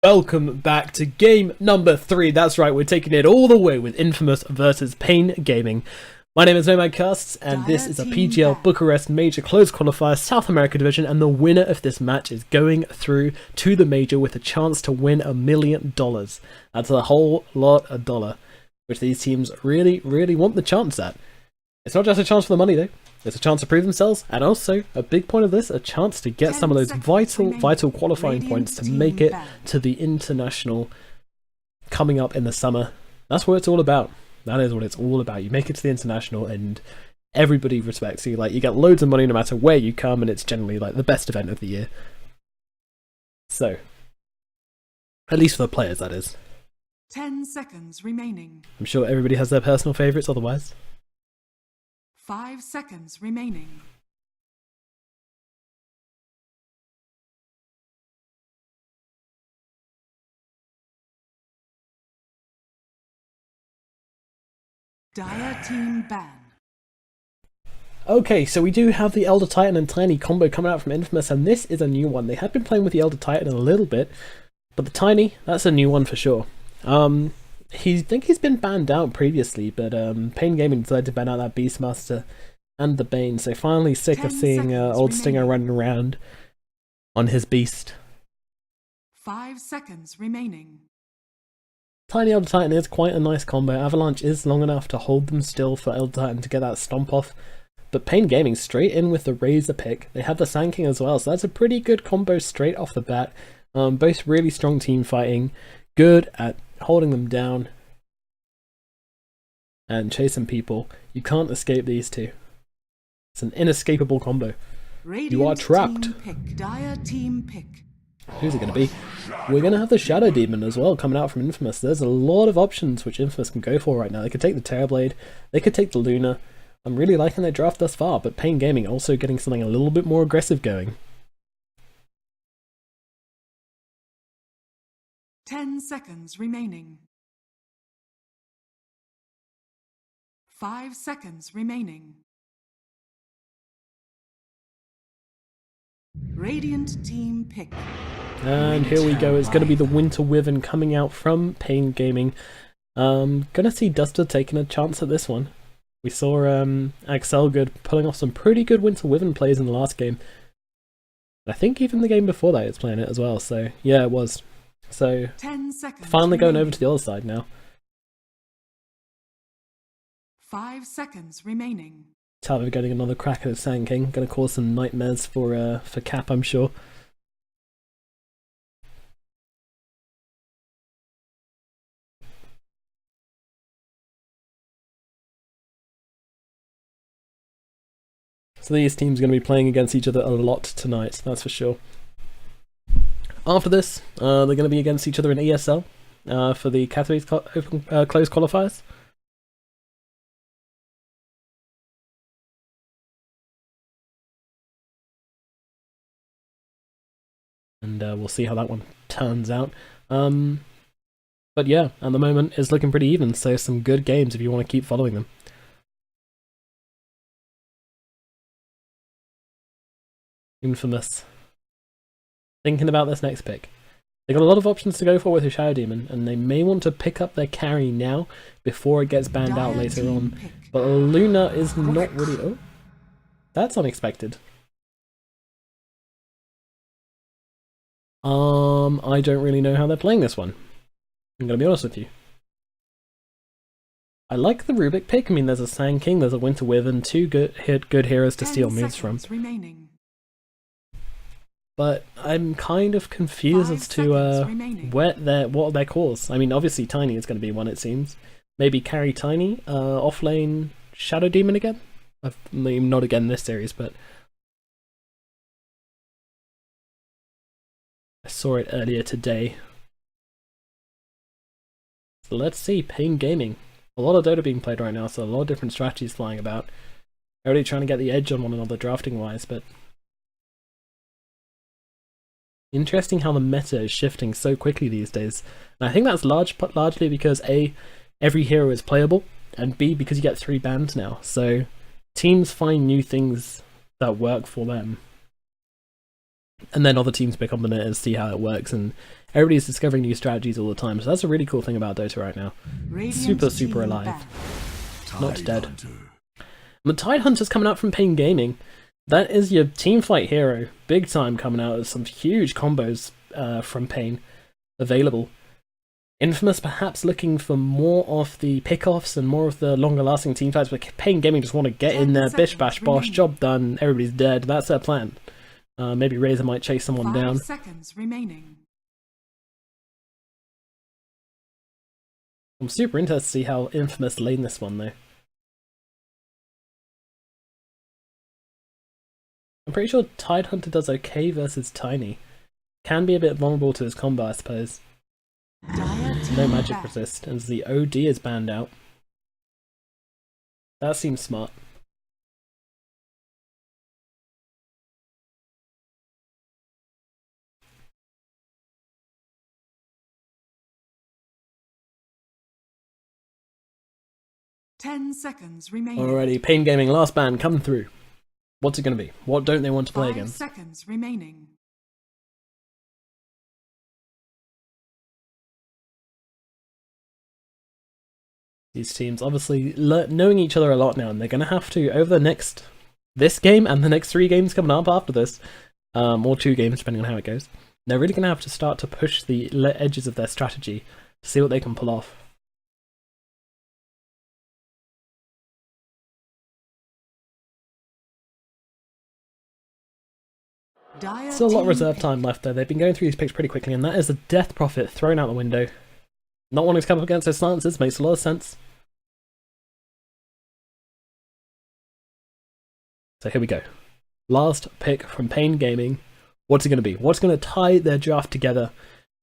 Welcome back to game number 3. That's right, we're taking it all the way with Infamous versus paiN Gaming. My name is nomadcasts, and this is a PGL Bucharest Major Close Qualifier South America Division, and the winner of this match is going through to the Major with a chance to win $1 million. That's a whole lot of dollar, which these teams really want the chance at. It's not just a chance for the money though. It's a chance to prove themselves, and also, a big point of this, a chance to get some of those vital qualifying points to make it to the international coming up in the summer. That's what it's all about. That is what it's all about. You make it to the international and everybody respects you. Like, you get loads of money no matter where you come, and it's generally like the best event of the year. So, at least for the players, that is. 10 seconds remaining. I'm sure everybody has their personal favourites otherwise. 5 seconds remaining. Dire team ban. Okay, so we do have the Elder Titan and Tiny combo coming out from Infamous, and this is a new one. They had been playing with the Elder Titan a little bit, but the Tiny, that's a new one for sure. I think he's been banned out previously, but paiN Gaming decided to ban out that Beastmaster and the Bane, so finally sick of seeing old Stinger running around on his beast. 5 seconds remaining. Tiny Elder Titan is quite a nice combo. Avalanche is long enough to hold them still for Elder Titan to get that stomp off, but paiN Gaming straight in with the Razor pick. They have the Sand King as well, so that's a pretty good combo straight off the bat. Both really strong team fighting, good at holding them down and chasing people. You can't escape these two. It's an inescapable combo. Radiant you are trapped. Team pick. Dire team pick. Who's it going to be? We're going to have the Shadow Demon as well coming out from Infamous. There's a lot of options which Infamous can go for right now. They could take the Terrorblade, they could take the Luna. I'm really liking their draft thus far, but paiN Gaming also getting something a little bit more aggressive going. 10 seconds remaining. 5 seconds remaining. Radiant team pick. And here we go, it's going to be the Winter Wyvern coming out from paiN Gaming. Gonna see Duster taking a chance at this one. We saw Axel Good pulling off some pretty good Winter Wyvern plays in the last game. I think even the game before that he was playing it as well, so yeah, it was. So, 10 seconds finally going remaining. over to the other side now. 5 seconds remaining. Talbot getting another crack at the Sand King, gonna cause some nightmares for Cap, I'm sure. So these teams are going to be playing against each other a lot tonight, that's for sure. After this, they're going to be against each other in ESL for the Close Qualifiers. And we'll see how that one turns out. But yeah, at the moment it's looking pretty even, so some good games if you want to keep following them. Infamous. Thinking about this next pick. They got a lot of options to go for with the Shadow Demon, and they may want to pick up their carry now before it gets banned out later on. But Luna is not really... Oh, that's unexpected. I don't really know how they're playing this one. I'm gonna be honest with you. I like the Rubik pick. I mean, there's a Sand King, there's a Winter Wyvern, two good heroes to steal moves from. Remaining. But I'm kind of confused as to what their calls. I mean, obviously Tiny is going to be one, it seems. Maybe carry Tiny, offlane Shadow Demon again? I mean, not again this series, but I saw it earlier today. So let's see, paiN Gaming. A lot of Dota being played right now, so a lot of different strategies flying about. Already trying to get the edge on one another drafting-wise, but interesting how the meta is shifting so quickly these days. And I think that's largely because A, every hero is playable, and B, because you get 3 bans now. So teams find new things that work for them. And then other teams pick up on it and see how it works, and Everybody's discovering new strategies all the time, so that's a really cool thing about Dota right now. Radiant Super team alive. back. Not dead. And the Tide Hunter's coming out from paiN Gaming. That is your teamfight hero. Big time coming out. There's some huge combos from paiN available. Infamous perhaps looking for more of the pickoffs and more of the longer lasting teamfights, but paiN Gaming just want to get in there, bish bash bosh, job done, everybody's dead. That's their plan. Maybe Razor might chase someone 5 down. seconds remaining. I'm super interested to see how Infamous lane this one though. I'm pretty sure Tide Hunter does okay versus Tiny. Can be a bit vulnerable to his combo, I suppose. No magic back. resist, as the OD is banned out. That seems smart. Ten seconds remaining. Alrighty, paiN Gaming last ban coming through. What's it going to be? What don't they want to play 5 against? seconds remaining. These teams obviously knowing each other a lot now, and they're going to have to, over this game and the next 3 games coming up after this, or 2 games depending on how it goes, they're really going to have to start to push the edges of their strategy to see what they can pull off. Still a lot of reserve time left though. They've been going through these picks pretty quickly, and that is a Death Prophet thrown out the window. Not wanting to come up against those silences makes a lot of sense. So here we go. Last pick from paiN Gaming. What's it going to be? What's going to tie their draft together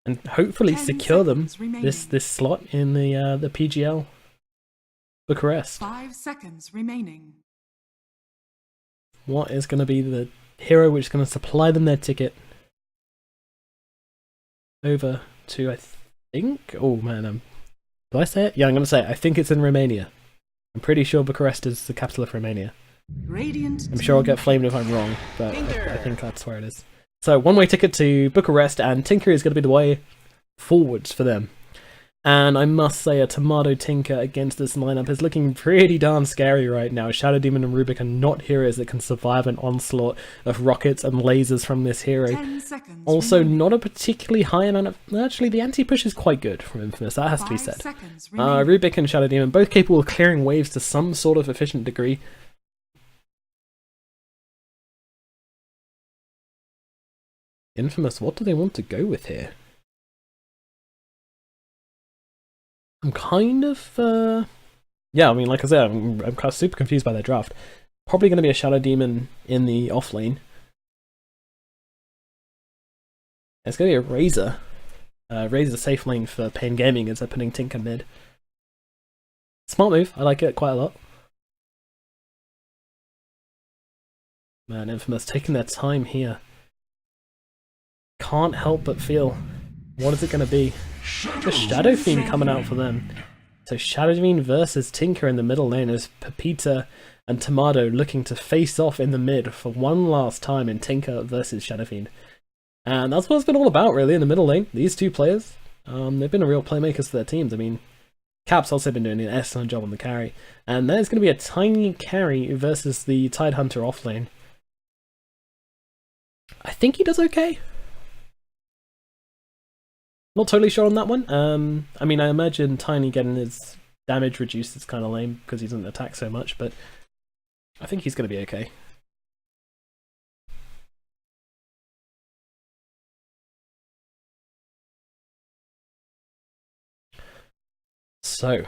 and hopefully secure them this slot in the PGL Bucharest? 5 seconds remaining. What is going to be the hero which is going to supply them their ticket over to, I think, oh man, did I say it? Yeah, I'm going to say it. I think it's in Romania. I'm pretty sure Bucharest is the capital of Romania. Radiant I'm sure I'll get flamed if I'm wrong, but I think that's where it is. So, one-way ticket to Bucharest, and Tinker is going to be the way forwards for them. And I must say, a Tomato Tinker against this lineup is looking pretty darn scary right now. Shadow Demon and Rubik are not heroes that can survive an onslaught of rockets and lasers from this hero. 10 seconds Also, remaining. not a particularly high amount of... Actually, the anti-push is quite good from Infamous, that has to be 5 said. seconds remaining. Rubik and Shadow Demon, both capable of clearing waves to some sort of efficient degree. Infamous, what do they want to go with here? I'm kind of, yeah, I mean, like I said, I'm kind of super confused by their draft. Probably going to be a Shadow Demon in the off lane. It's going to be a Razor. Razor safe lane for paiN Gaming as they're putting Tinker mid. Smart move, I like it quite a lot. Man, Infamous taking their time here. Can't help but feel, what is it going to be? The Shadow Fiend coming out for them. So Shadow Fiend versus Tinker in the middle lane as Pepita and Tomato looking to face off in the mid for one last time in Tinker versus Shadow Fiend. And that's what it's been all about really in the middle lane. These two players, they've been a real playmakers for their teams. I mean, Cap's also been doing an excellent job on the carry. And there's going to be a tiny carry versus the Tide Hunter off lane. I think he does okay. Not totally sure on that one. I mean, I imagine Tiny getting his damage reduced is kind of lame because he doesn't attack so much, but I think he's going to be okay. So,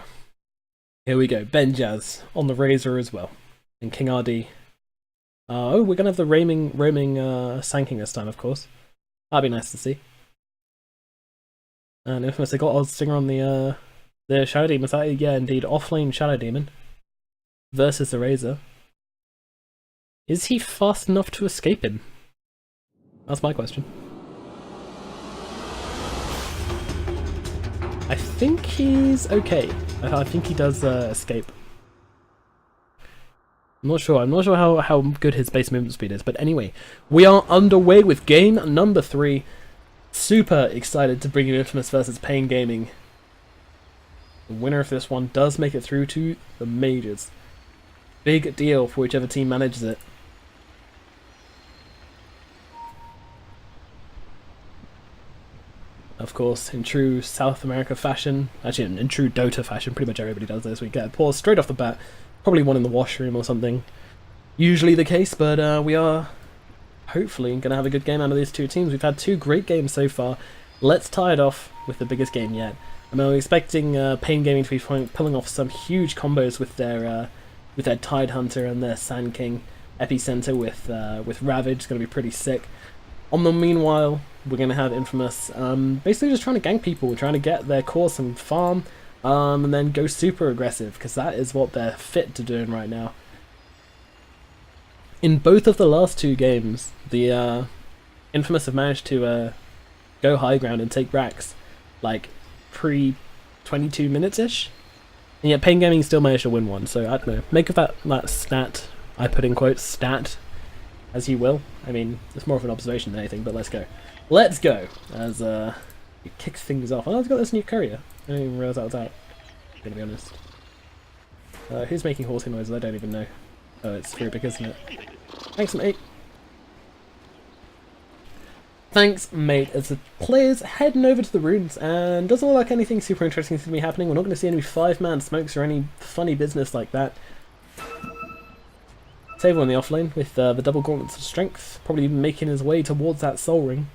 here we go. Benjaz on the Razor as well. And King RD. Oh, we're going to have the roaming Sanking this time, of course. That'd be nice to see. And Infamous, they got Oddstinger on the Shadow Demon. Yeah, indeed, offlane Shadow Demon versus the Razor. Is he fast enough to escape him? That's my question. I think he's okay. I think he does escape. I'm not sure. I'm not sure how good his base movement speed is. But anyway, we are underway with game number 3. Super excited to bring you Infamous versus paiN Gaming. The winner of this one does make it through to the majors. Big deal for whichever team manages it. Of course, in true South America fashion, actually in true Dota fashion, pretty much everybody does this. We get a pause straight off the bat, probably one in the washroom or something. Usually the case, but we are hopefully going to have a good game out of these two teams. We've had two great games so far. Let's tie it off with the biggest game yet. I'm expecting paiN Gaming to be pulling off some huge combos with their Tide Hunter and their Sand King Epicenter with Ravage. It's going to be pretty sick. On the meanwhile, we're going to have Infamous basically just trying to gank people, trying to get their course and farm, and then go super aggressive, because that is what they're fit to doing right now. In both of the last two games, the Infamous have managed to go high ground and take racks, like pre-22 minutes-ish, and yet paiN Gaming still managed to win one, so I don't know, make of that stat, I put in quotes, stat, as you will. I mean, it's more of an observation than anything, but let's go. Let's go! As it kicks things off. Oh, it's got this new courier. I didn't even realise that was out, I'm gonna be honest. Who's making horsey noises? I don't even know. Oh, it's Rubic, isn't it? Thanks, mate. Thanks, mate. As the players heading over to the runes, and doesn't look like anything super interesting is going to be happening. We're not going to see any 5-man smokes or any funny business like that. Table in the offlane with the double gauntlets of strength, probably making his way towards that soul ring.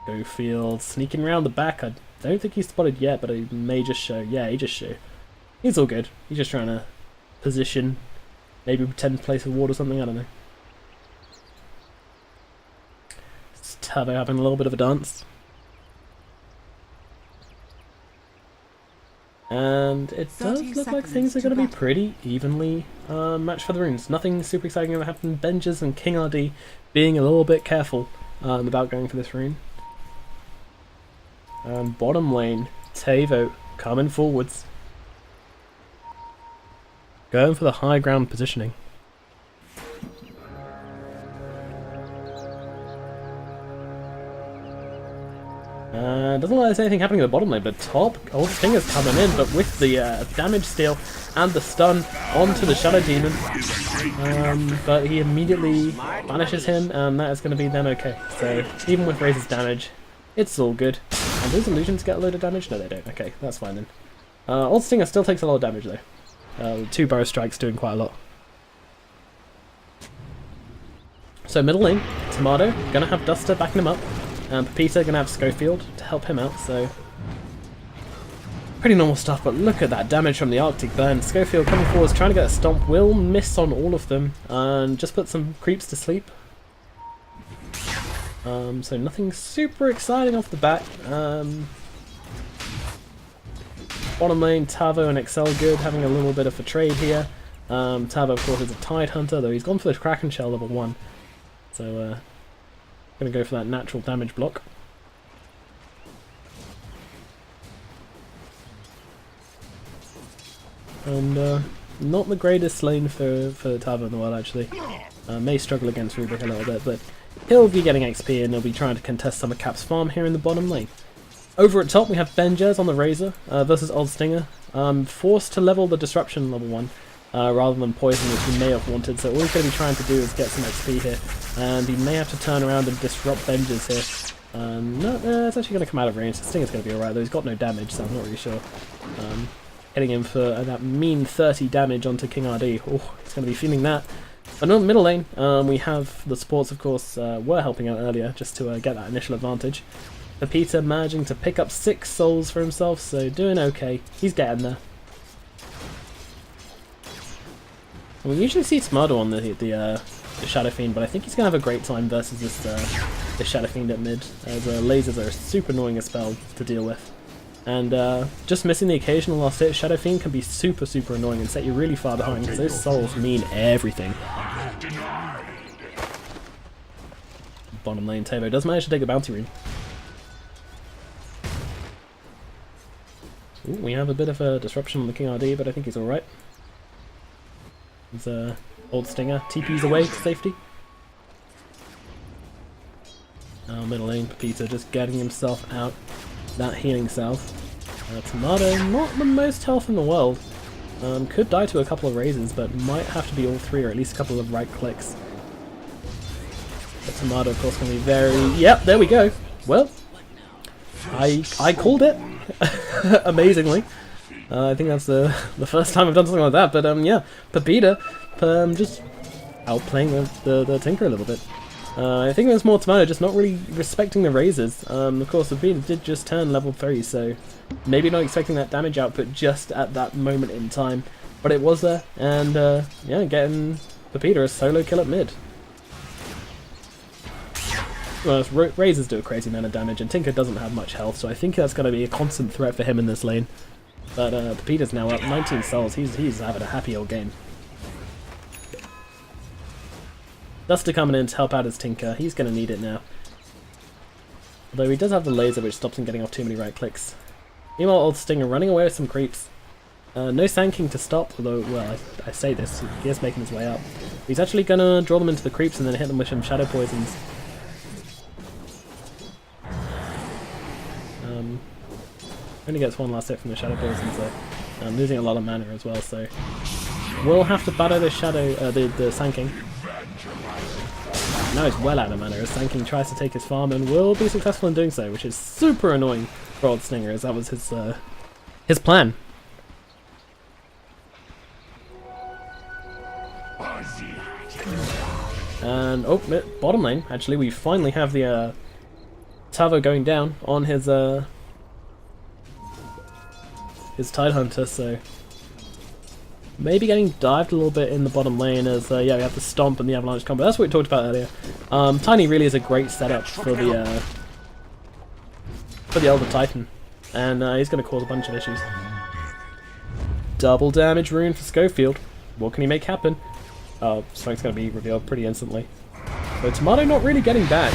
Go Field sneaking around the back. I don't think he's spotted yet, but he may just show. Yeah, he just show. He's all good. He's just trying to position, maybe pretend to place a ward or something. I don't know. It's Turbo having a little bit of a dance. And it does look like things are going to be pretty evenly matched for the runes. Nothing super exciting going to happen. Benjers and King RD being a little bit careful about going for this rune. Bottom lane, Tavo coming forwards. Going for the high ground positioning. Doesn't look like there's anything happening at the bottom lane, but top, old Stinger's coming in, but with the damage steal and the stun onto the Shadow Demon. But he immediately banishes him, and that is going to be then okay. So even with Razor's damage, it's all good. And those illusions get a load of damage? No, they don't. Okay, that's fine then. Old Stinger still takes a lot of damage though. 2 Burrow Strikes doing quite a lot. So middle lane, Tomato, gonna have Duster backing him up. And Pepita gonna have Schofield to help him out, so pretty normal stuff, but look at that damage from the Arctic Burn. Schofield coming forward, trying to get a stomp, will miss on all of them, and just put some creeps to sleep. So nothing super exciting off the bat. Bottom lane, Tavo and Excel Good having a little bit of a trade here. Tavo, of course, is a Tide Hunter, though he's gone for the Kraken Shell level 1. So, gonna go for that natural damage block. And not the greatest lane for Tavo in the world, actually. May struggle against Rubic a little bit, but he'll be getting XP and he'll be trying to contest some of Cap's farm here in the bottom lane. Over at top we have Benjers on the Razor versus Old Stinger. Forced to level the Disruption level 1 rather than Poison, which he may have wanted, so all he's going to be trying to do is get some XP here. And he may have to turn around and disrupt Benjers here. No, it's actually going to come out of range. Stinger's going to be alright, though he's got no damage, so I'm not really sure. Hitting him for that mean 30 damage onto King RD. Oh, he's going to be feeling that. But on the middle lane, we have the supports, of course, were helping out earlier just to get that initial advantage. Pepita managing to pick up 6 souls for himself, so doing okay. He's getting there. And we usually see Tomato on the Shadow Fiend, but I think he's going to have a great time versus this Shadow Fiend at mid, as lasers are a super annoying a spell to deal with. And just missing the occasional last hit, Shadow Fiend can be super annoying and set you really far behind, because those souls mean everything. Bottom lane, Tavo does manage to take a bounty rune. Ooh, we have a bit of a disruption on the King RD, but I think he's alright. He's Old Stinger TP's away to safety. Middle lane, paiN just getting himself out that healing salve. Tomato, not the most health in the world. Could die to a couple of raises, but might have to be all three, or at least a couple of right clicks. But Tomato, of course, can be very... Yep, there we go. Well, I called it, amazingly. I think that's the first time I've done something like that, but yeah, paiN just outplaying the Tinker a little bit. I think it was more Tomato just not really respecting the raises. Of course, paiN did just turn level 3, so maybe not expecting that damage output just at that moment in time, but it was there, and yeah, getting paiN a solo kill at mid. Well, raises do a crazy amount of damage, and Tinker doesn't have much health, so I think that's going to be a constant threat for him in this lane. But paiN is now up 19 souls. He's having a happy old game. Duster coming in to help out his Tinker. He's going to need it now. Although he does have the laser, which stops him getting off too many right clicks. Meanwhile, old Stinger running away with some creeps. No Sand King to stop, although, well, I say this, he is making his way up. He's actually going to draw them into the creeps and then hit them with some Shadow Poisons. Only gets one last hit from the Shadow Poisons, so I'm losing a lot of mana as well, so we'll have to battle this Shadow, the Sand King. Now he's well out of mana as Sand King tries to take his farm and will be successful in doing so, which is super annoying for old Stinger, as that was his plan. And oh, bottom lane, actually, we finally have the Tavo going down on his Tidehunter, so maybe getting dived a little bit in the bottom lane as yeah, we have the Stomp and the Avalanche combo. That's what we talked about earlier. Tiny really is a great setup for the Elder Titan, and he's going to cause a bunch of issues. Double damage rune for Schofield. What can he make happen? Oh, something's going to be revealed pretty instantly. So Tomato not really getting back.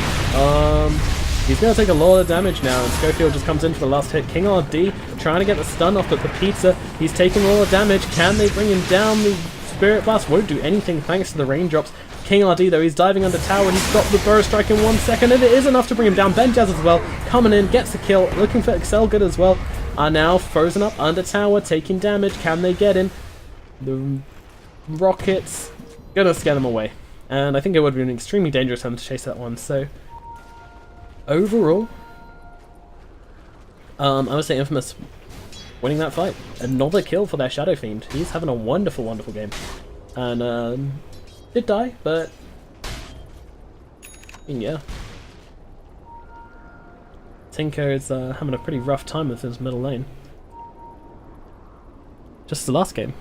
He's going to take a lot of damage now, and Schofield just comes in for the last hit. King RD trying to get the stun off, but paiN, he's taking all the damage. Can they bring him down? The Spirit Blast won't do anything thanks to the raindrops. King RD, though, he's diving under tower. He's got the Burrow Strike in 1 second, and it is enough to bring him down. benjaz as well, coming in, gets the kill, looking for Excel good as well. Are now frozen up under tower, taking damage. Can they get in? The rockets gonna scare them away. And I think it would have been extremely dangerous for them to chase that one, so... Overall, I would say Infamous winning that fight. Another kill for their Shadow Fiend. He's having a wonderful, wonderful game. And, did die, but... yeah. Tinker is having a pretty rough time with his middle lane. Just the last game.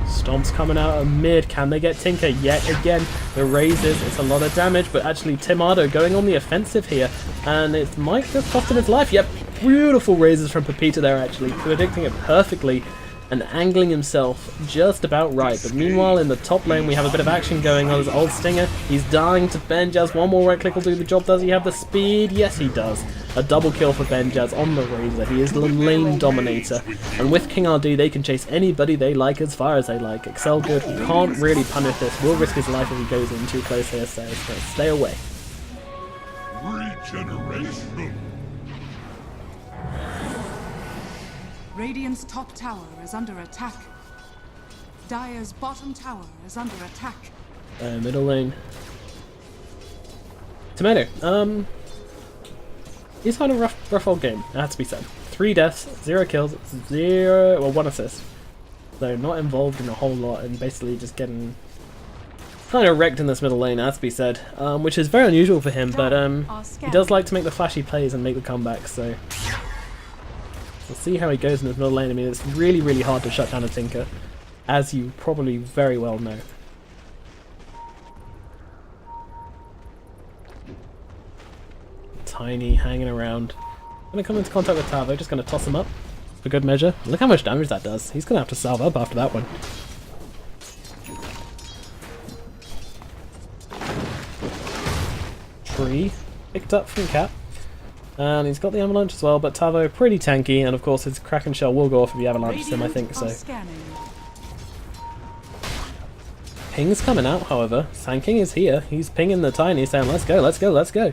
Stomp's coming out of mid. Can they get Tinker yet again? The raises, it's a lot of damage, but actually Tomato going on the offensive here, and it might just cost him his life. Yep, beautiful raises from paiN there, actually, predicting it perfectly and angling himself just about right. But meanwhile, in the top lane, we have a bit of action going on as old Stinger. He's dying to benjaz. One more right click will do the job. Does he have the speed? Yes, he does. A double kill for benjaz on the Razor. He is the lane dominator. And with King RD, they can chase anybody they like as far as they like. Excel good can't really punish this. Will risk his life if he goes in too close here, so stay away. Regeneration. Radiant's top tower is under attack. Dire's bottom tower is under attack. Middle lane. Tomato. He's had a rough old game, it has to be said. 3 deaths, 0 kills, 1 assist. So not involved in a whole lot and basically just getting kind of wrecked in this middle lane, it has to be said. Which is very unusual for him, but he does like to make the flashy plays and make the comebacks, so... We'll see how he goes in his middle lane. I mean, it's really, really hard to shut down a Tinker, as you probably very well know. Tiny hanging around. Gonna come into contact with Tavo, just gonna toss him up for good measure. Look how much damage that does. He's gonna have to salve up after that one. Tree picked up from Cap. And he's got the Avalanche as well, but Tavo pretty tanky, and of course his Kraken Shell will go off if the Avalanche him, I think, so... Ping's coming out, however. Sand King is here. He's pinging the Tiny, saying, let's go, let's go, let's go.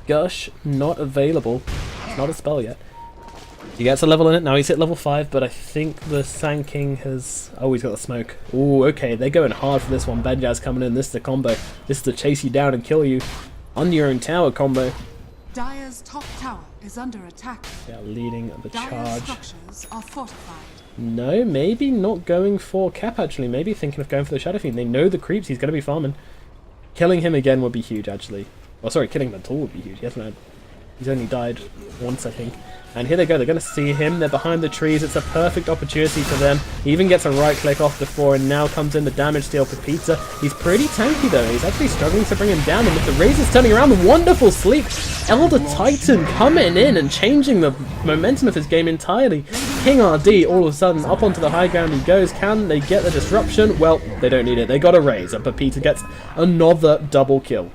Gush, not available. It's not a spell yet. He gets a level in it. Now he's hit level 5, but I think the Sand King has... Oh, he's got the smoke. Ooh, okay, they're going hard for this one. Benjaz coming in. This is the combo. This is the chase you down and kill you on your own tower combo. Dire's top tower is under attack. Yeah, leading the Dire's charge. structures are fortified. No, maybe not going for Cap, actually. Maybe thinking of going for the Shadow Fiend. They know the creeps. He's going to be farming. Killing him again would be huge, actually. Well, sorry, killing him at all would be huge. He's only died once, I think. And here they go, they're going to see him, they're behind the trees, it's a perfect opportunity for them. He even gets a right click off the 4 and now comes in the damage steal for Pizza. He's pretty tanky though, he's actually struggling to bring him down, and with the razors turning around, wonderful sleep! Elder Titan coming in and changing the momentum of his game entirely. King RD all of a sudden up onto the high ground he goes. Can they get the disruption? Well, they don't need it, they got a raise, and Pepita gets another double kill.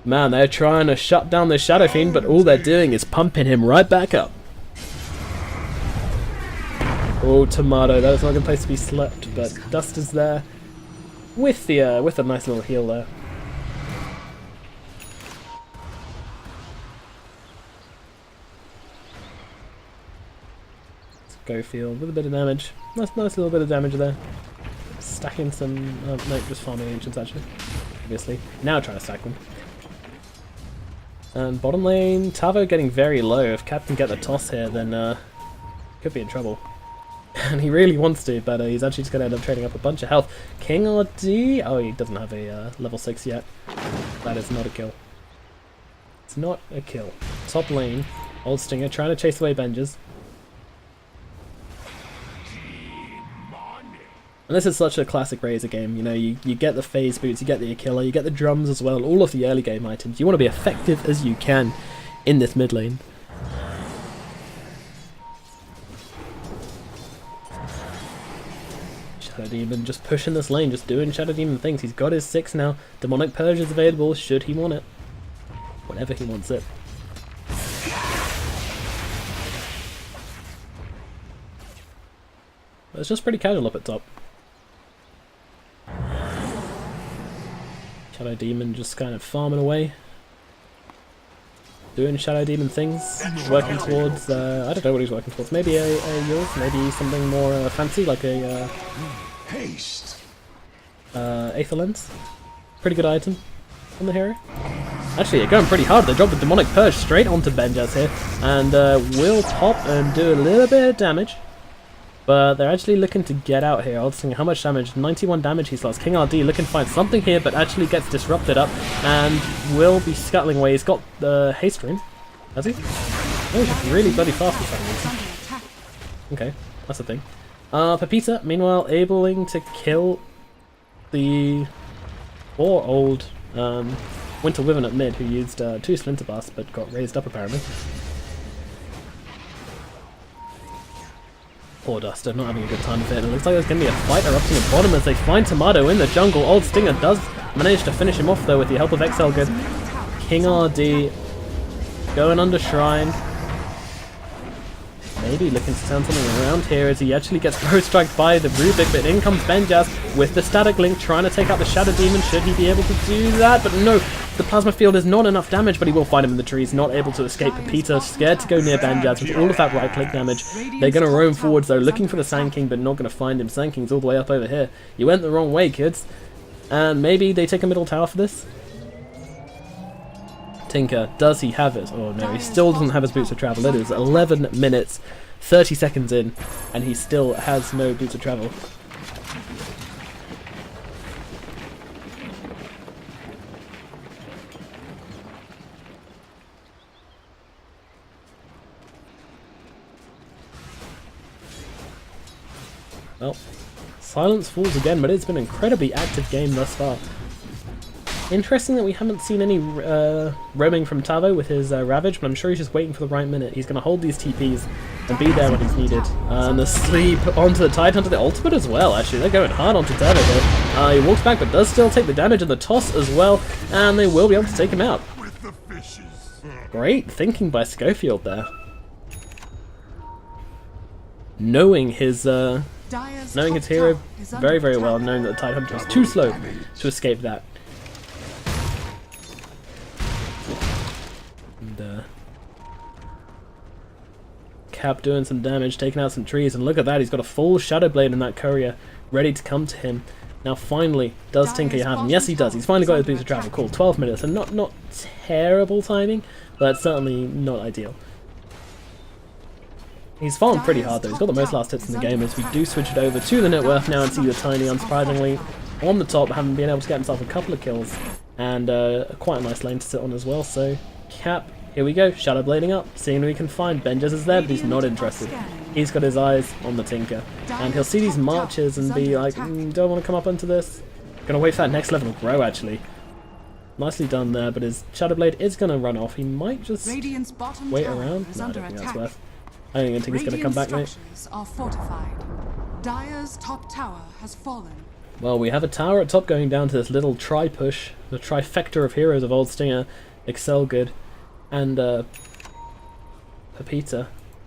Man, they're trying to shut down the Shadow Fiend, but all they're doing is pumping him right back up. Oh, Tomato, that was not a good place to be slept, but Dust is there with a nice little heal there. Schofield with a bit of damage. Nice little bit of damage there. Stacking some... no, just farming ancients actually. Obviously. Now trying to stack them. And bottom lane, Tavo getting very low. If Cap can get the toss here, then could be in trouble. And he really wants to, but he's actually just going to end up trading up a bunch of health. King RD... Oh, he doesn't have a level 6 yet. That is not a kill. It's not a kill. Top lane, Old Stinger trying to chase away Benjas. And this is such a classic Razor game, you know, you get the phase boots, you get the Aquila, you get the drums as well, all of the early game items. You want to be effective as you can in this mid lane. Shadow Demon just pushing this lane, just doing Shadow Demon things. He's got his 6 now. Demonic Purge is available should he want it. Whenever he wants it. But it's just pretty casual up at top. Shadow Demon just kind of farming away. Doing Shadow Demon things. Working towards, I don't know what he's working towards. Maybe a Yours, maybe something more fancy like a Aether Lens. Pretty good item on the hero. Actually, they're going pretty hard. They dropped the Demonic Purge straight onto Benjaz here. And will pop and do a little bit of damage. But they're actually looking to get out here. I was thinking how much damage? 91 damage he's lost. King RD looking to find something here, but actually gets disrupted up and will be scuttling away. He's got the haste rune. Has he? Oh, he's just really bloody fast for some reason. Okay, that's the thing. Pepita, meanwhile, able to kill the poor old Winter Wyvern at mid, who used 2 Splinter Blasts but got raised up apparently. Poor Duster, not having a good time with it. It looks like there's going to be a fight erupting at bottom as they find Tomato in the jungle. Old Stinger does manage to finish him off though with the help of XL Good. King RD going under Shrine. Maybe looking to turn something around here as he actually gets pro-striked by the Rubik, but in comes Benjaz with the Static Link trying to take out the Shadow Demon. Should he be able to do that? But no, the Plasma Field is not enough damage, but he will find him in the trees, not able to escape. Pepita scared to go near Benjaz with all of that right-click damage. They're going to roam forwards though, looking for the Sand King, but not going to find him. Sand King's all the way up over here. You went the wrong way, kids. And maybe they take a middle tower for this? Tinker, does he have it? Oh no, he still doesn't have his Boots of Travel. It is 11 minutes, 30 seconds in, and he still has no Boots of Travel. Well, silence falls again, but it's been an incredibly active game thus far. Interesting that we haven't seen any roaming from Tavo with his Ravage, but I'm sure he's just waiting for the right minute. He's going to hold these TPs and be there when he's needed. And the sleep onto the Tidehunter, the ultimate as well, actually. They're going hard onto Tavo though. He walks back, but does still take the damage of the toss as well, and they will be able to take him out. Great thinking by Schofield there. Knowing his Dire's Knowing top his hero tower is under very, very well, attack. knowing that the Tide Hunter is too slow to escape that. And, Cap doing some damage, taking out some trees, and look at that, he's got a full Shadow Blade in that courier, ready to come to him. Now finally, does Tinker have him? Yes he does, he's finally got his boots of travel, cool, 12 minutes, and not terrible timing, but certainly not ideal. He's fallen pretty hard though, he's got the most last hits in the game as we do switch it over to the net worth now and see the Tiny, unsurprisingly, on the top, having been able to get himself a couple of kills, and quite a nice lane to sit on as well, so Cap, here we go, Shadow Blading up, seeing who he can find. Benjes is there, but he's not interested. He's got his eyes on the Tinker, and he'll see these marches and be like, don't want to come up into this. Gonna wait for that next level to grow, actually. Nicely done there, but his Shadow Blade is gonna run off. He might just wait around. No, I don't think that's worth. I don't even think he's gonna come back, mate. Are fortified. Dire's top tower has fallen. Well, we have a tower at top going down to this little tri-push, the trifecta of heroes of Old Stinger, Excel Good, and Pepita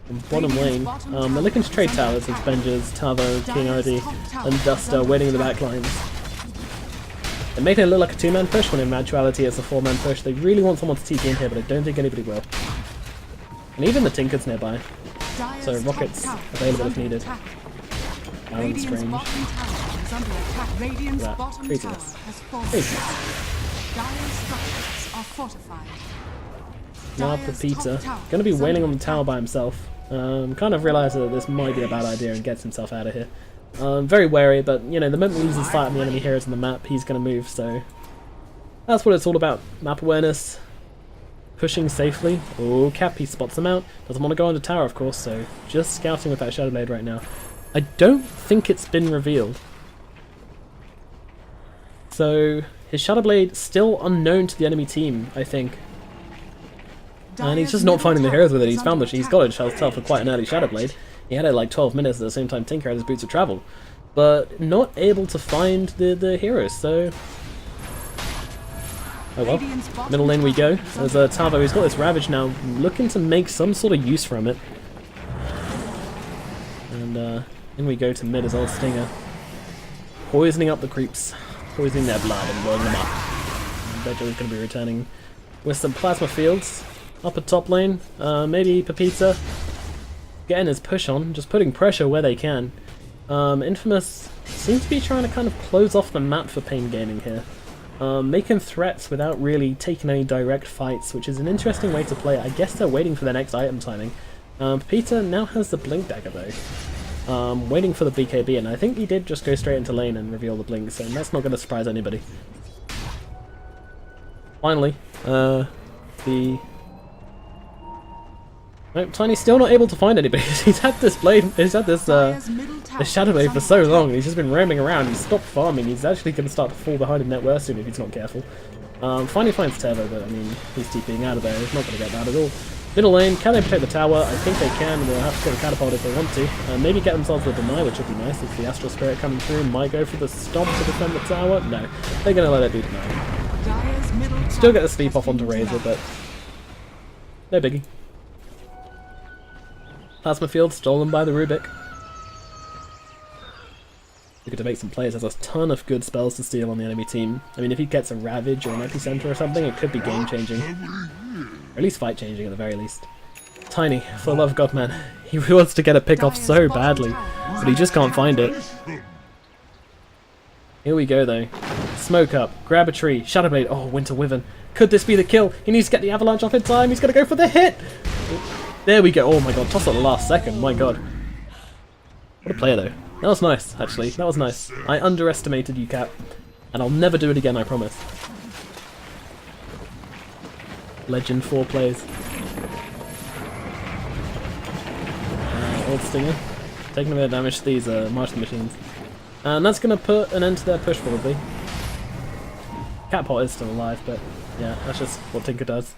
on bottom lane. They're looking to trade towers as Benjes, Tavo, King Odi, and Duster waiting in the back lines. They're making it look like a two-man push when in actuality it's a four-man push. They really want someone to TP in here, but I don't think anybody will. And even the Tinker's nearby, so rockets available if needed. Balance range. That craziness. Now Pepita, going to be wailing on the tower by himself. Kind of realises that this might be a bad idea and gets himself out of here. Very wary, but you know, the moment he loses sight of the enemy heroes on the map, he's going to move, so that's what it's all about. Map awareness, pushing safely. Oh, Cap, he spots him out. Doesn't want to go under tower, of course, so just scouting with that Shadow Blade right now. I don't think it's been revealed. So, his Shadow Blade still unknown to the enemy team, I think. And he's just not finding the heroes with it. He's found that he's got himself for quite an early Shadow Blade. He had it like 12 minutes at the same time Tinker had his boots of travel. But not able to find the heroes, so... Oh well. Middle lane we go. There's Tavo, he's got this Ravage now, looking to make some sort of use from it. And in we go to mid as Old Stinger. Poisoning up the creeps. Poisoning their blood and blowing them up. Benjo is going to be returning with some plasma fields. Up at top lane, maybe Pepita getting his push on, just putting pressure where they can. Infamous seems to be trying to kind of close off the map for paiN Gaming here. Making threats without really taking any direct fights, which is an interesting way to play. I guess they're waiting for their next item timing. Pepita now has the Blink Dagger though. Waiting for the BKB, and I think he did just go straight into lane and reveal the Blink, so that's not going to surprise anybody. Finally, Nope, Tiny's still not able to find anybody. He's had this blade, he's had this Shadow Blade for so long. He's just been roaming around. He's stopped farming. He's actually going to start to fall behind in net worth soon if he's not careful. Finally finds Tevo, but I mean, he's TPing out of there. He's not going to get that at all. Middle lane, can they protect the tower? I think they can. They'll have to get a catapult if they want to. Maybe get themselves a deny, which would be nice if the Astral Spirit coming through. Might go for the stomp to defend the tower. No, they're going to let it be denied. Still get the sleep off onto Razor, but no biggie. Plasma field stolen by the Rubik. Looking to make some plays. There's a ton of good spells to steal on the enemy team. I mean, if he gets a Ravage or an Epicenter or something, it could be game changing. Or at least fight changing at the very least. Tiny, for the love of God, man. He wants to get a pick off so badly, but he just can't find it. Here we go though. Smoke up, grab a tree, Shadow Blade. Oh, Winter Wyvern. Could this be the kill? He needs to get the avalanche off in time. He's going to go for the hit. There we go. Oh my god, toss at the last second. My god. What a player though. That was nice, actually. That was nice. I underestimated you, Cap. And I'll never do it again, I promise. Legend 4 plays. Old Stinger. Taking a bit of damage to these Martian machines. And that's going to put an end to their push, probably. Catpot is still alive, but yeah, that's just what Tinker does.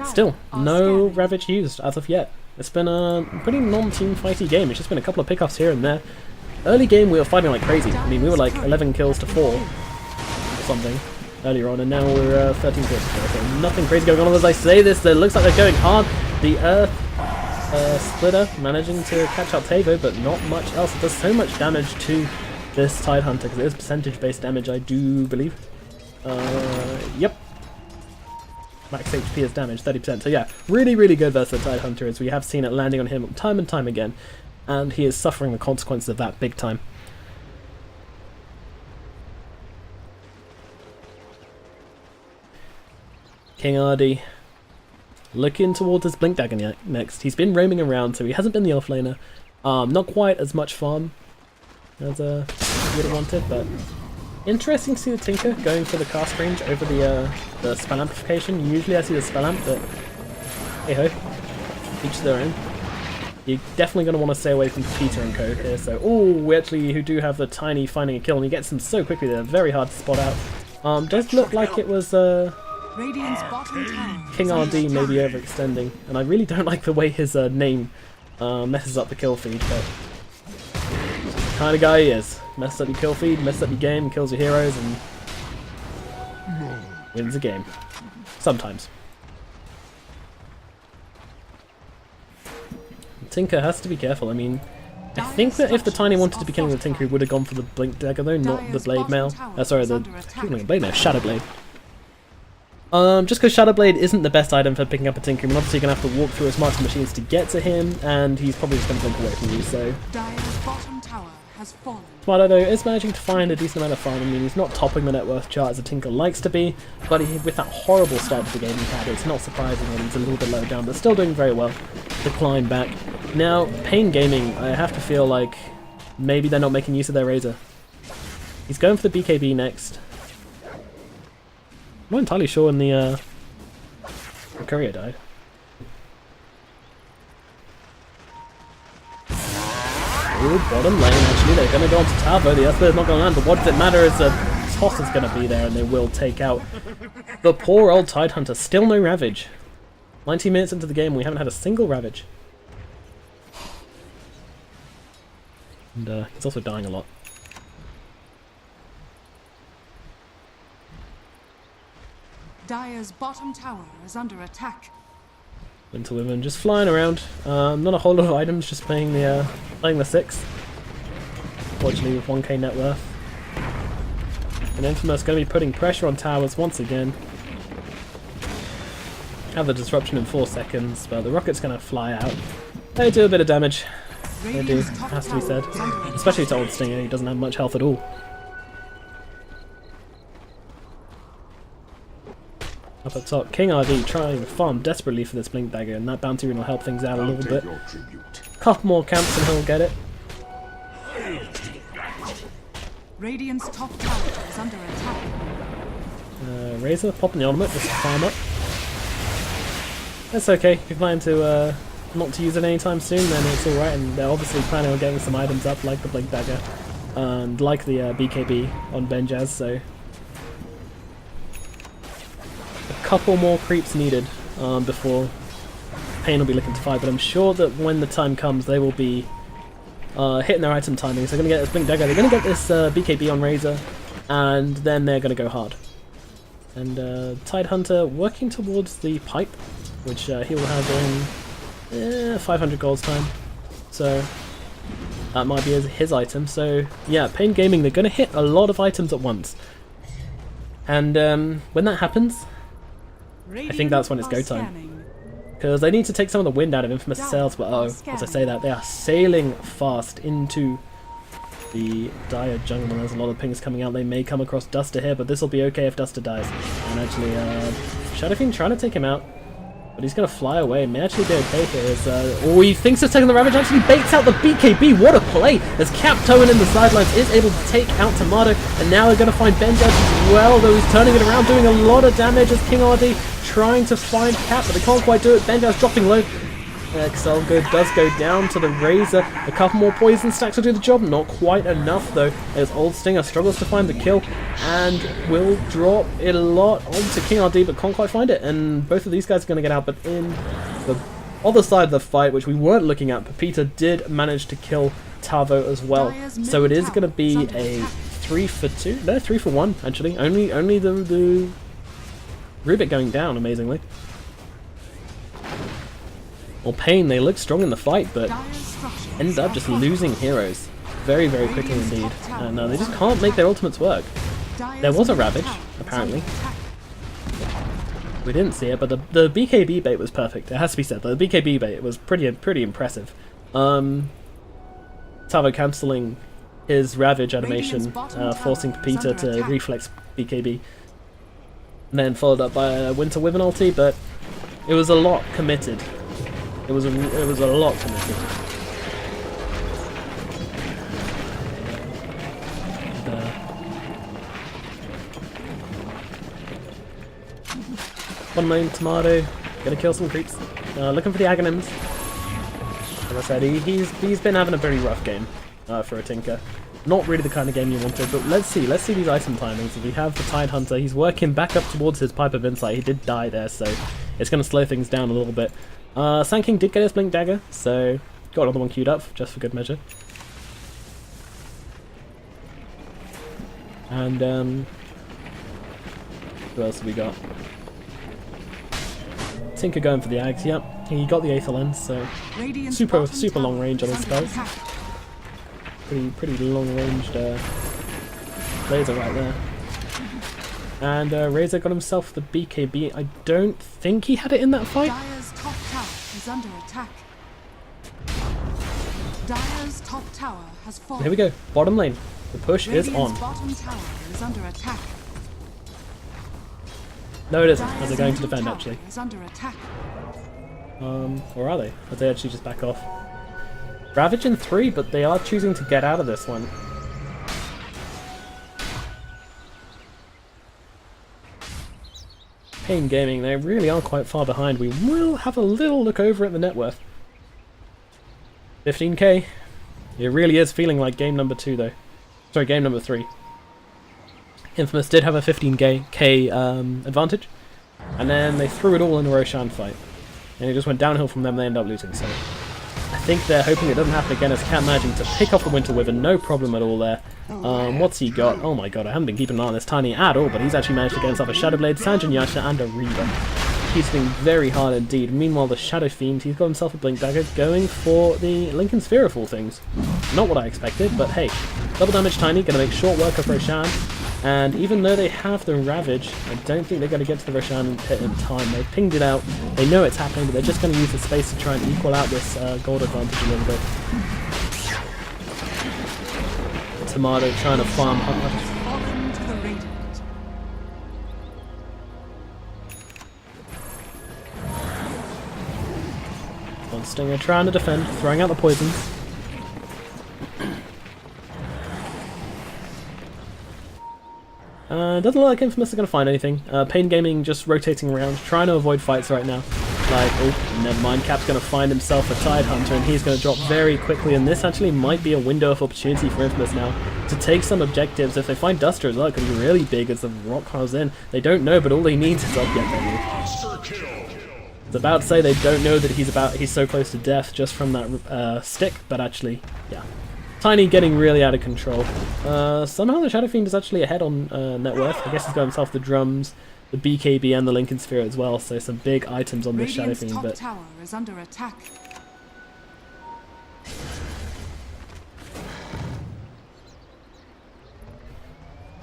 Still, no Ravage used as of yet. It's been a pretty non-team fighty game. It's just been a couple of pickoffs here and there. Early game we were fighting like crazy. I mean, we were like 11 kills to 4 or something earlier on, and now we're 13 kills to 4. So nothing crazy going on as I say this. It looks like they're going hard. The Earth Splitter managing to catch out Tavo, but not much else. It does so much damage to this Tidehunter, because it is percentage-based damage, I do believe. Yep. Max HP is damage, 30%. So yeah, really, really good versus the Tidehunter, as we have seen it landing on him time and time again. And he is suffering the consequences of that big time. King Ardy looking towards his Blink Dagger next. He's been roaming around, so he hasn't been the offlaner. Not quite as much farm as he would have wanted, but interesting to see the Tinker going for the cast range over the spell amplification. Usually I see the spell amp, but hey ho, each their own. You're definitely going to want to stay away from Peter and co here. So, oh, we actually who do have the Tiny finding a kill, and he gets them so quickly they're very hard to spot out. Does look like it was King RD maybe overextending, and I really don't like the way his name messes up the kill feed, but the kind of guy he is. Messes up your kill feed, messes up your game, kills your heroes, and wins a game. Sometimes. Tinker has to be careful. I mean, I think that if the Tiny wanted to be killing the Tinker, he would have gone for the Blink Dagger though, not the Blade Mail. Sorry, the Blade Mail, Shadow Blade. Just because Shadow Blade isn't the best item for picking up a Tinker, you're obviously going to have to walk through his marksman machines to get to him, and he's probably just going to blink away from you, so... Smarto though is managing to find a decent amount of farm. I mean, he's not topping the net worth chart as a Tinker likes to be, but with that horrible start to the game he had, it's not surprising that he's a little bit low down, but still doing very well to climb back. Now, paiN Gaming, I have to feel like maybe they're not making use of their Razor. He's going for the BKB next. I'm not entirely sure when the courier died. Ooh, bottom lane, actually, they're going to go on to Tavo. The Earthbird is not going to land, but what does it matter is the toss is going to be there, and they will take out the poor old Tidehunter. Still no Ravage. 19 minutes into the game, we haven't had a single Ravage. And he's also dying a lot. Dire's bottom tower is under attack. Winter Women just flying around. Not a whole lot of items, just playing the 6. Fortunately with 1k net worth. And Infamous going to be putting pressure on towers once again. Have the disruption in 4 seconds, but the rocket's going to fly out. They do a bit of damage. They do, has to be said. Especially to old Stinger, he doesn't have much health at all. Up at top, King RD trying to farm desperately for this Blink Dagger, and that bounty rune will help things out a little bit. Couple more camps and he'll get it. Radiant's top tower is under attack. Razor popping the ultimate just to farm up. That's okay. If you plan to not to use it anytime soon, then it's alright, and they're obviously planning on getting some items up like the Blink Dagger and like the BKB on Benjaz, so couple more creeps needed before paiN will be looking to fight, but I'm sure that when the time comes they will be hitting their item timings. They're going to get this Blink Dagger, they're going to get this BKB on Razor, and then they're going to go hard. And Tidehunter working towards the pipe, which he will have in 500 gold's time, so that might be his item. So yeah, paiN Gaming, they're going to hit a lot of items at once, and when that happens, I think that's when it's go time. Because they need to take some of the wind out of Infamous sails, but as I say that, they are sailing fast into the dire jungle. There's a lot of pings coming out. They may come across Duster here, but this will be okay if Duster dies. And actually, Shadow Fiend trying to take him out, but he's going to fly away. May actually be okay here. Oh, he thinks he's taking the Ravage, actually baits out the BKB. What a play! As Captoan in the sidelines is able to take out Tomato, and now they're going to find Benjaz as well, though he's turning it around, doing a lot of damage as King RD trying to find Cap, but they can't quite do it. Benjaz dropping low. Excel Good does go down to the Razor. A couple more poison stacks will do the job. Not quite enough though, as Old Stinger struggles to find the kill and will drop it a lot onto King RD, but can't quite find it. And both of these guys are going to get out, but in the other side of the fight, which we weren't looking at, Pepita did manage to kill Tavo as well. So it is going to be a 3 for 2. No, 3 for 1 actually. Only the Rubik going down, amazingly. Well, paiN, they look strong in the fight, but Dire's structures end up are just fortified. losing heroes very, very quickly indeed. And they just can't make their ultimates work. Dire's There was a middle Ravage, tower is apparently. under attack. We didn't see it, but the BKB bait was perfect. It has to be said. The BKB bait was pretty impressive. Tavo cancelling his Ravage animation, forcing Peter to reflex BKB. And then followed up by a Winter Wyvern ulti, but it was a lot committed. It was a lot committed. One lane Tomato, gonna kill some creeps. Looking for the Aghanims. As I said, he's been having a very rough game for a Tinker. Not really the kind of game you wanted, but let's see these item timings. If we have the Tidehunter, he's working back up towards his Pipe of Insight. He did die there, so it's going to slow things down a little bit. Sand King did get his Blink Dagger, so got another one queued up, just for good measure. And, who else have we got? Tinker going for the Ags, yep. He got the Aether Lens, so Radiant's super bottom long tower range on is his under spells. attack. Pretty long ranged laser right there. And Razor got himself the BKB. I don't think he had it in that fight. Dire's top tower is under attack. Dire's top tower has fallen. Here we go, bottom lane. The push is Radiant's on. bottom tower is under attack. No, it isn't, as Dire's they're going to middle defend tower actually. is under attack. Or are they? Or they actually just back off? Ravage in 3, but they are choosing to get out of this one. paiN Gaming, they really are quite far behind. We will have a little look over at the net worth. 15k. It really is feeling like game number 2 though. Sorry, game number 3. Infamous did have a 15k advantage, and then they threw it all in a Roshan fight. And it just went downhill from them, they ended up losing, so I think they're hoping it doesn't happen again as Cat managing to pick off the Winter Wyvern, no problem at all there. What's he got? Oh my god, I haven't been keeping an eye on this Tiny at all, but he's actually managed to get himself a Shadow Blade, Sanjin Yasha, and a Reaver. He's hitting very hard indeed. Meanwhile, the Shadow Fiend, he's got himself a Blink Dagger, going for the Lincoln Sphere of all things. Not what I expected, but hey, double damage Tiny, gonna make short work of Roshan. And even though they have the Ravage, I don't think they're going to get to the Roshan pit in time. They've pinged it out, they know it's happening, but they're just going to use the space to try and equal out this gold advantage a little bit. Tomato trying to farm hard. Fallen to the Radiant. One Stinger trying to defend, throwing out the poisons. Doesn't look like Infamous are going to find anything. paiN Gaming just rotating around, trying to avoid fights right now. Like, oh, never mind, Cap's going to find himself a Tidehunter, and he's going to drop very quickly, and this actually might be a window of opportunity for Infamous now to take some objectives. If they find Duster as well, it could be really big as the rock comes in. They don't know, but all he needs is object value. I was about to say they don't know that he's so close to death just from that stick, but actually, yeah. Tiny getting really out of control. Somehow the Shadow Fiend is actually ahead on net worth. I guess he's got himself the drums, the BKB, and the Lincoln Sphere as well. So some big items on this Shadow Radiant's Fiend. top But tower is under attack.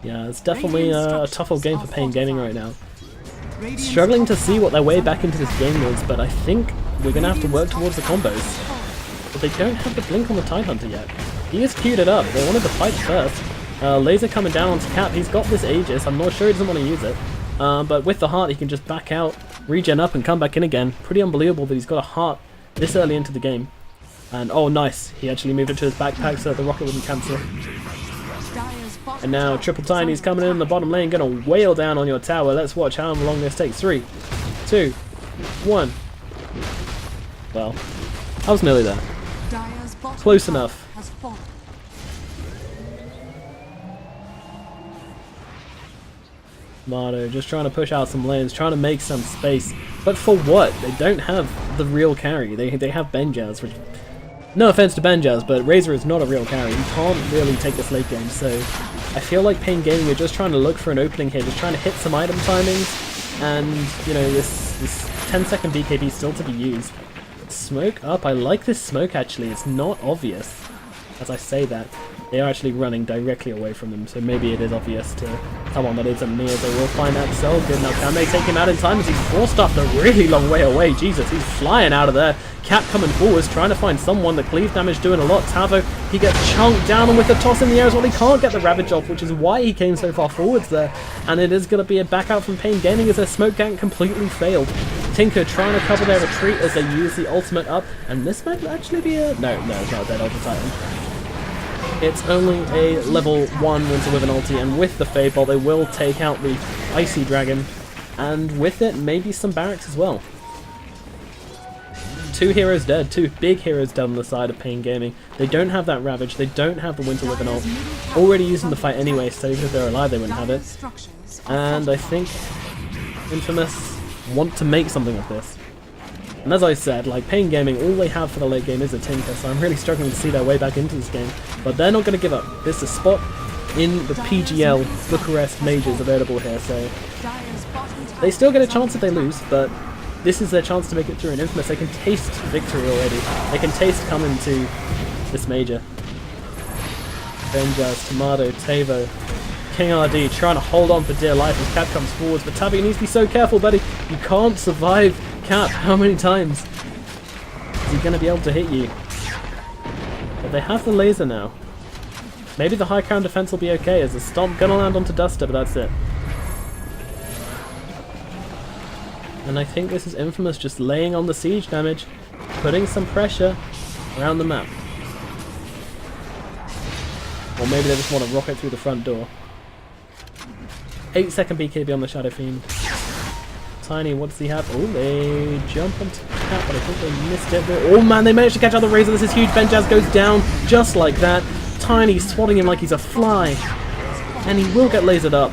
yeah, it's definitely a tough old game for paiN Gaming right now. Radiant's Struggling to top see tower what their way is back under into this attack. game is, but I think we're gonna have to work towards the combos. Has fallen. But they don't have the blink on the Tidehunter yet. He has queued it up. They wanted to fight first. Laser coming down onto Cap. He's got this Aegis. I'm not sure he doesn't want to use it. But with the heart, he can just back out, regen up, and come back in again. Pretty unbelievable that he's got a heart this early into the game. And oh, nice. He actually moved it to his backpack so that the rocket wouldn't cancel. Dire's bottom And now tower Triple is Tiny's under coming in the attack. bottom lane, gonna wail down on your tower. Let's watch how long this takes. 3, 2, 1. Well, I was nearly there. Dire's bottom Close tower enough. has fallen. Mardo just trying to push out some lanes, trying to make some space. But for what? They don't have the real carry. They have Benjaz, which... No offense to Benjaz, but Razor is not a real carry. He can't really take this late game, so... I feel like paiN Gaming are just trying to look for an opening here, just trying to hit some item timings, and, you know, this 10-second BKB still to be used. smoke up. I like this smoke actually, it's not obvious. As I say that, they are actually running directly away from them, so maybe it is obvious to someone that isn't me, as they will find out so good. Now can they take him out in time as he's forced up a really long way away? Jesus, he's flying out of there. Cap coming forwards, trying to find someone. The cleave damage doing a lot. Tavo, he gets chunked down, and with the toss in the air as well, he can't get the Ravage off, which is why he came so far forwards there. And it is going to be a back out from paiN Gaming as their smoke gank completely failed. Tinker trying to cover their retreat as they use the ultimate up, and this might actually be a... No, it's not a dead Ultra Titan. It's only a level 1 Winter with an ulti, and with the Fade Bolt they will take out the Icy Dragon, and with it maybe some barracks as well. 2 heroes dead, 2 big heroes dead on the side of paiN Gaming. They don't have that Ravage, they don't have the Winter with an ult. Already using the fight anyway, so even if they're alive they wouldn't have it. And I think Infamous want to make something of this. And as I said, like paiN Gaming, all they have for the late game is a Tinker, so I'm really struggling to see their way back into this game. But they're not going to give up. There's a spot in the PGL Bucharest majors available here, so they still get a chance if they lose, but this is their chance to make it through. And Infamous, they can taste victory already. They can taste coming to this major. Benjaz, Tomato, Tavo, King RD trying to hold on for dear life as Cap comes forwards, but Tavi needs to be so careful, buddy. You can't survive Cap. How many times is he going to be able to hit you? But they have the laser now. Maybe the high ground defense will be okay as the stomp going to land onto Duster, but that's it. And I think this is Infamous just laying on the siege damage, putting some pressure around the map. Or maybe they just want to rocket through the front door. 8-second BKB on the Shadow Fiend. Tiny, what does he have? Oh, they jump onto Cap, but I think they missed it. Oh man, they managed to catch out the Razor. This is huge. Benjaz goes down just like that. Tiny swatting him like he's a fly. And he will get lasered up.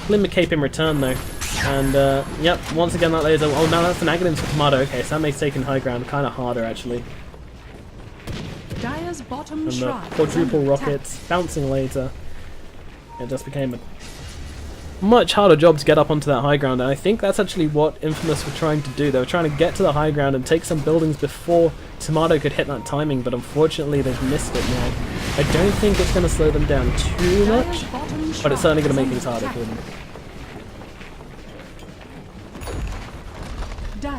Glimmer Cape in return though. And yep, once again that laser. Oh, now that's an Aghanim's for Tomato. Okay, so that makes taking high ground kind of harder actually. Dire's bottom And the quadruple rockets, bouncing laser. It just became a much harder job to get up onto that high ground, and I think that's actually what Infamous were trying to do. They were trying to get to the high ground and take some buildings before Tomato could hit that timing, but unfortunately they've missed it now. I don't think it's going to slow them down too much, but it's certainly going to make things harder for them.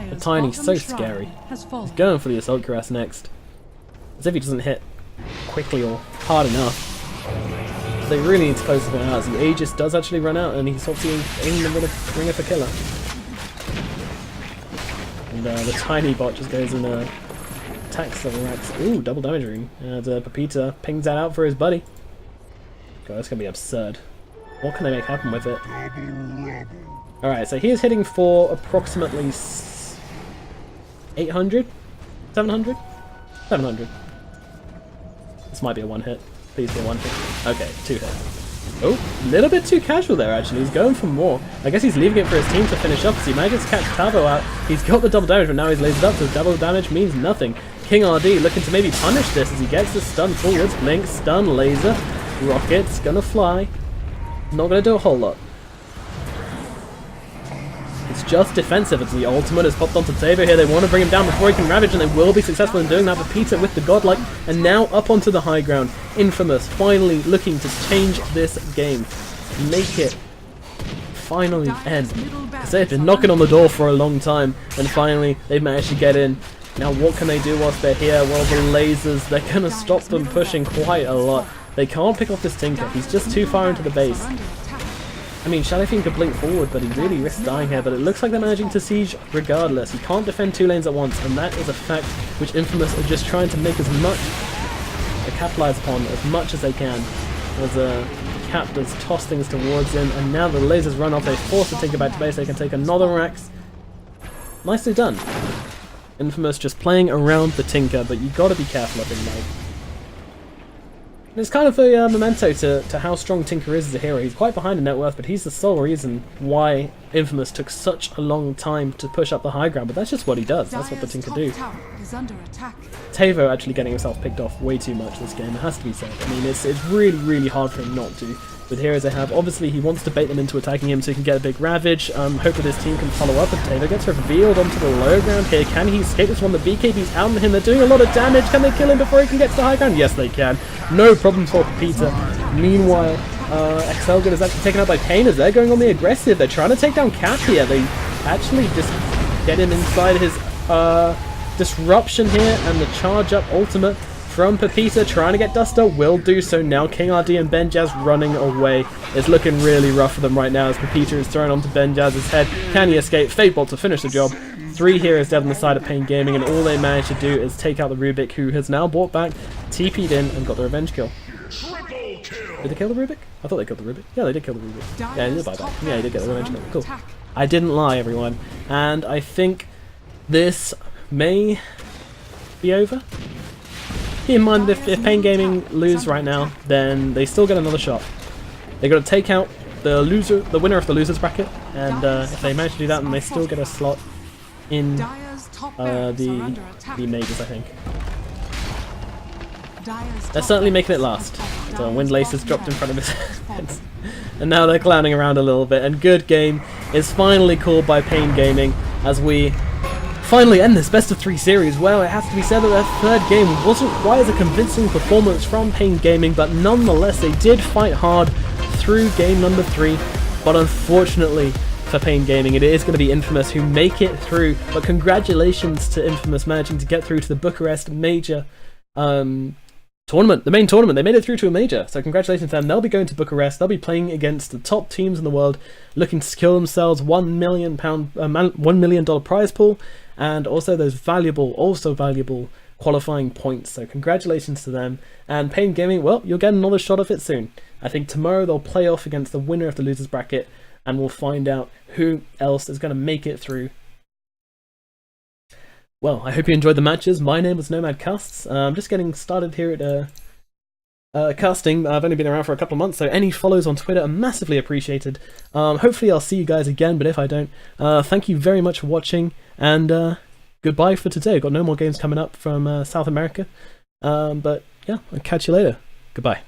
The Tiny's so scary. He's going for the Assault Cuirass next. As if he doesn't hit quickly or hard enough. They really need to close the out. The Aegis does actually run out, and he's obviously aiming the Ringer for killer. And the Tiny bot just goes and attacks the racks. Ooh, double damage ring. And Pepita pings that out for his buddy. God, that's gonna be absurd. What can they make happen with it? Alright, so he is hitting for approximately 800? 700? 700. This might be a one hit. Please be a one hit. Okay, 2 hit. Oh, a little bit too casual there actually. He's going for more. I guess he's leaving it for his team to finish up as he manages to catch Tavo out. He's got the double damage, but now he's lasered up, so double damage means nothing. King RD looking to maybe punish this as he gets the stun forwards. Blink, stun, laser. Rocket's gonna fly. Not gonna do a whole lot. It's just defensive as the ultimate has popped onto Tavo here. They want to bring him down before he can ravage, and they will be successful in doing that. But Peter with the godlike, and now up onto the high ground. Infamous finally looking to change this game. Make it finally end. Because they've been knocking on the door for a long time, and finally they've managed to get in. Now what can they do whilst they're here? Well, the lasers, they're going to stop them pushing quite a lot. They can't pick off this Tinker. He's just too far into the base. I mean, Shadowfiend could blink forward, but he really risks dying here, but it looks like they're managing to siege regardless. He can't defend 2 lanes at once, and that is a fact which Infamous are just trying to make as much, capitalize upon as much as they can. As Cap does toss things towards him, and now the lasers run off, they force the Tinker back to base, they can take another Rax. Nicely done. Infamous just playing around the Tinker, but you gotta be careful of him, like. It's kind of a memento to how strong Tinker is as a hero. He's quite behind in net worth, but he's the sole reason why Infamous took such a long time to push up the high ground, but that's just what he does. That's what the Tinker do. Tavo actually getting himself picked off way too much this game, it has to be said. I mean, it's really, really hard for him not to. with heroes they have. Obviously, he wants to bait them into attacking him so he can get a big Ravage. Hopefully this team can follow up, and Taylor gets revealed onto the low ground here. Can he escape this one? The BKB's out on him. They're doing a lot of damage. Can they kill him before he can get to the high ground? Yes, they can. No problem for Peter. Meanwhile, Excelgud is actually taken out by paiN as they're going on the aggressive. They're trying to take down Cap here. They actually just get him inside his disruption here, and the charge up ultimate from paiPeter, trying to get Duster, will do so now. King RD and Benjaz running away. It's looking really rough for them right now as paiPeter is thrown onto Benjaz's head. Can he escape? Fatebolt to finish the job. 3 heroes dead on the side of paiN Gaming, and all they managed to do is take out the Rubik, who has now brought back, TP'd in, and got the revenge kill. Did they kill the Rubik? I thought they killed the Rubik. Yeah, they did kill the Rubik. Yeah, he did buy back. Yeah, he did get the revenge kill. Cool. I didn't lie, everyone. And I think this may be over. Keep in mind, if paiN Gaming lose right now, then they still get another shot. They got to take out the winner of the losers bracket, and if they manage to do that, then they still get a slot in the majors, I think. They're certainly making it last. So Wind Laces dropped in front of his head, and now they're clowning around a little bit. And good game is finally called by paiN Gaming as we finally end this best of 3 series. Well, it has to be said that their third game wasn't quite as a convincing performance from paiN Gaming, but nonetheless they did fight hard through game number 3. But unfortunately for paiN Gaming, it is going to be Infamous who make it through. But congratulations to Infamous managing to get through to the Bucharest major tournament, the main tournament. They made it through to a major, so congratulations to them. They'll be going to Bucharest. They'll be playing against the top teams in the world, looking to secure themselves $1 million prize pool, and also those valuable qualifying points. So congratulations to them. And paiN Gaming, well, you'll get another shot of it soon. I think tomorrow they'll play off against the winner of the losers bracket, and we'll find out who else is going to make it through. Well, I hope you enjoyed the matches. My name is Nomad Casts. I'm just getting started here at casting. I've only been around for a couple of months, so any follows on Twitter are massively appreciated. Hopefully I'll see you guys again, but if I don't, thank you very much for watching, and goodbye for today. Got no more games coming up from South America, but yeah, I'll catch you later. Goodbye.